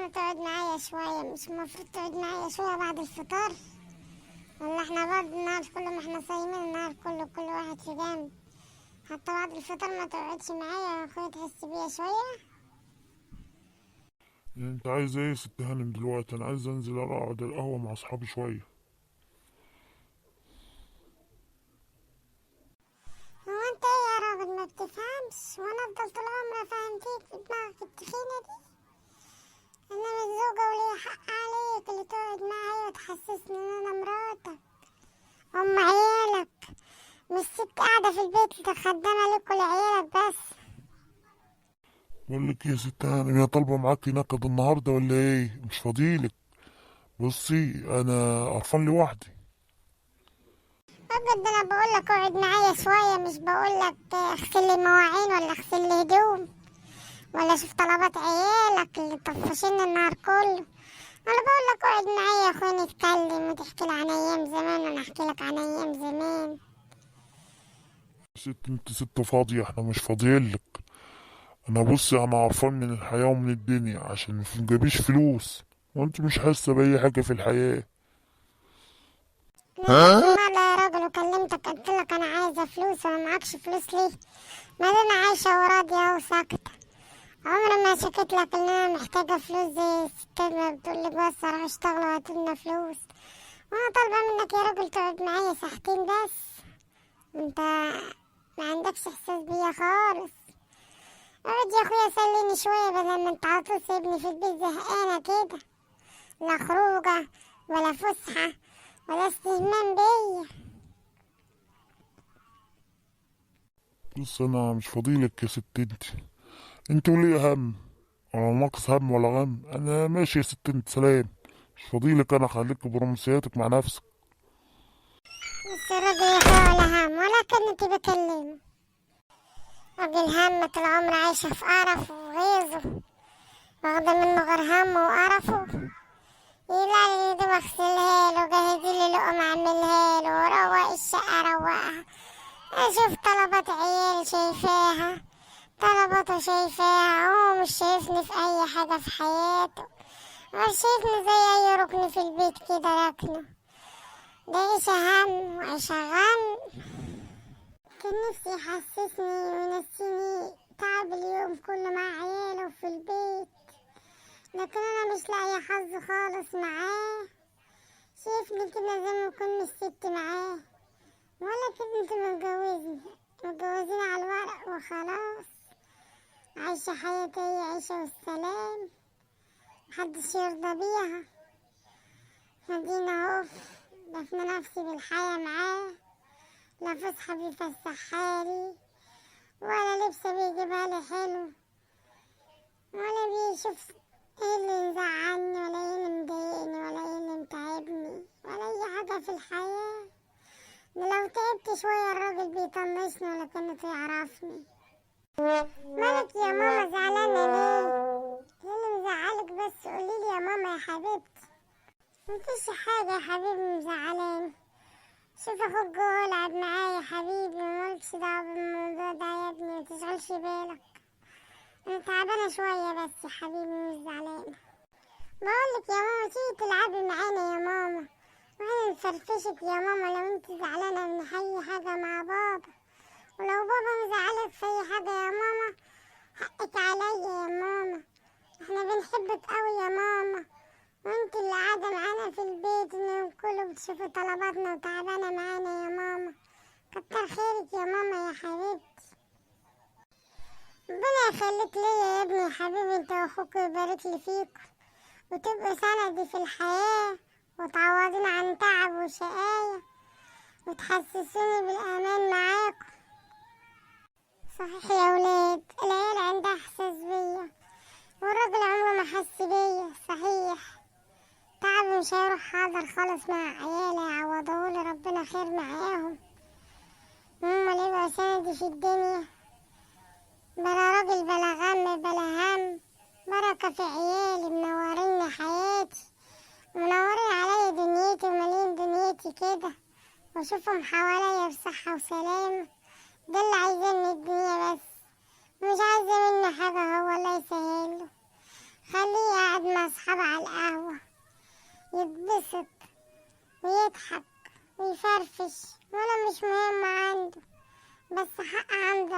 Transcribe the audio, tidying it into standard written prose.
تقعد معايا شوية؟ مش المفروض تقعد معايا شوية بعد الفطار؟ ولا احنا برضه النهار كله، ما احنا صايمين النهار كله كل واحد في جنب؟ حتى بعد الفطار ما تقعدش معايا يا اخويا تحس بيا شوية؟ يعني انت عايز ايه يا ست هانم دلوقتي؟ انا عايز انزل اقعد القهوة مع اصحابي شوية. هو انت ايه يا راجل ما بتفهمش؟ وانا افضل طول عمري افهم فيك في دماغك التخينة دي؟ انا مش زوجة وليا حق عليك اللي تقعد معايا وتحسسني ان انا مراتك ام عيالك، مش ست قاعدة في البيت خدامة لك ولعيالك بس. بقول لك إيه يا ست هانم، هي طالبة معاكي نكد النهاردة ولا ايه؟ مش فاضيلك. بصي انا قرفان لوحدي. بجد انا بقولك اقعد معايا شوية، مش بقولك اغسل لي مواعين ولا اغسل لي هدوم ولا شوف طلبات عيالك اللي طفشين النهار كله. انا بقولك اقعد معايا يا اخويا نتكلم وتحكي لي عن ايام زمان وانا احكي لك عن ايام زمان. ست انت ست فاضية، احنا مش فاضيلك. انا بصي انا قرفان من الحياة ومن الدنيا عشان مجابيش فلوس، وانت مش حاسة بأي حاجة في الحياة. لا مرة يا راجل وكلمتك قلت لك انا عايزة فلوس ولا معكش فلوس ليه؟ ما انا عايشة وراضية وساكتة، عمري ما شكيت لك ان انا محتاجة فلوس زي الستات ما بتقولي بس روح اشتغل وهاتولنا فلوس. وانا طالبة منك يا راجل تقعد معايا ساعتين بس. انت ما عندكش احساس بيا خالص. اقعد يا اخويا سليني شوية بدل ما انت على طول سايبني في البيت زهقانة كده، لا خروجة ولا فسحة ولا استهمام بيا. بص انا مش فاضيلك يا ست انت وليه هم ولا ناقص هم ولا غم؟ انا ماشي يا ست انت، سلام. مش فاضيلك، انا خليك برومسياتك مع نفسك. بس الراجل يا اخويا ولا هم ولا كنت بكلمه. راجل هم طول عمره عايشة في قرف وغيظه، واخدة منه غير هم وقرفه. يلا لي دي اغسلها له، جهزي لي لقمة اعملها له، وروق الشقة روقها، اشوف طلبات عيالي شايفاها، طلباته شايفاها، هو مش شايفني في اي حاجة في حياته، مش شايفني زي اي ركن في البيت كده راكنه. ده عيشة هم وعيشة غم. كان نفسي يحسسني وينسيني تعب اليوم كله مع عياله في البيت، لكن انا مش لاقيه حظ خالص معاه. شايفني كده زي ما اكون مش ست معاه، ولا كده انت متجوزين على الورق وخلاص. عايشة حياتي عيشة والسلام، محدش يرضى بيها. مدينة اهو دفن نفسي بالحياة معاه، لا فسحة بيفسحالي ولا لبس بيجيبها لي حلو، ولا بيشوف ايه اللي مزعلني ولا ايه اللي مضايقني ولا ايه اللي متعبني ولا اي حاجة في الحياة. ده لو تعبت شوية الراجل بيطنشني ولا كأنه يعرفني. مالك يا ماما زعلانة ليه؟ ايه اللي مزعلك بس قوليلي يا ماما يا حبيبتي. مفيش حاجة يا حبيبي مزعلاني. شوف اخوك جوه العب معايا يا حبيبي، مالكش دعوة بالموضوع ده يا ابني متشغلش بالك. انا تعبانة شوية بس يا حبيبي مش زعلانة. بقولك يا ماما تيجي تلعبي معانا يا ماما، وانا نفرفشك يا ماما لو انت زعلانة من اي حاجة مع بابا، ولو بابا مزعلك في اي حاجة يا ماما حقك عليا يا ماما. احنا بنحبك قوي يا ماما، وانت اللي قاعدة معانا في البيت اليوم كله بتشوفي طلباتنا وتعبانة معانا يا ماما. كتر خيرك يا ماما يا حبيبتي. ربنا يخليك ليا يا ابني يا حبيبي انت واخوك ويبارك لي فيكم، وتبقوا سندي في الحياة وتعوضين عن تعب وشقاية وتحسسوني بالأمان معاكم. صحيح يا ولاد العيال عندها إحساس بيا، والراجل عمره ما حس بيا. صحيح تعبي مش هيروح حاضر خالص مع عيالي، يعوضهولي ربنا خير معاهم. هما اللي يبقوا سندي في الدنيا، بلا راجل بلا غم بلا هم. بركة في عيالي منورين حياتي، منورين عليا دنيتي ومالين دنيتي كده، واشوفهم حواليا بصحة وسلامة. ده اللي عايزاه من الدنيا بس، مش عايزة منه حاجة، هو الله يسهله. خليه قاعد مع ينبسط ويضحك ويفرفش، ولا مش مهم عنده، بس حق عند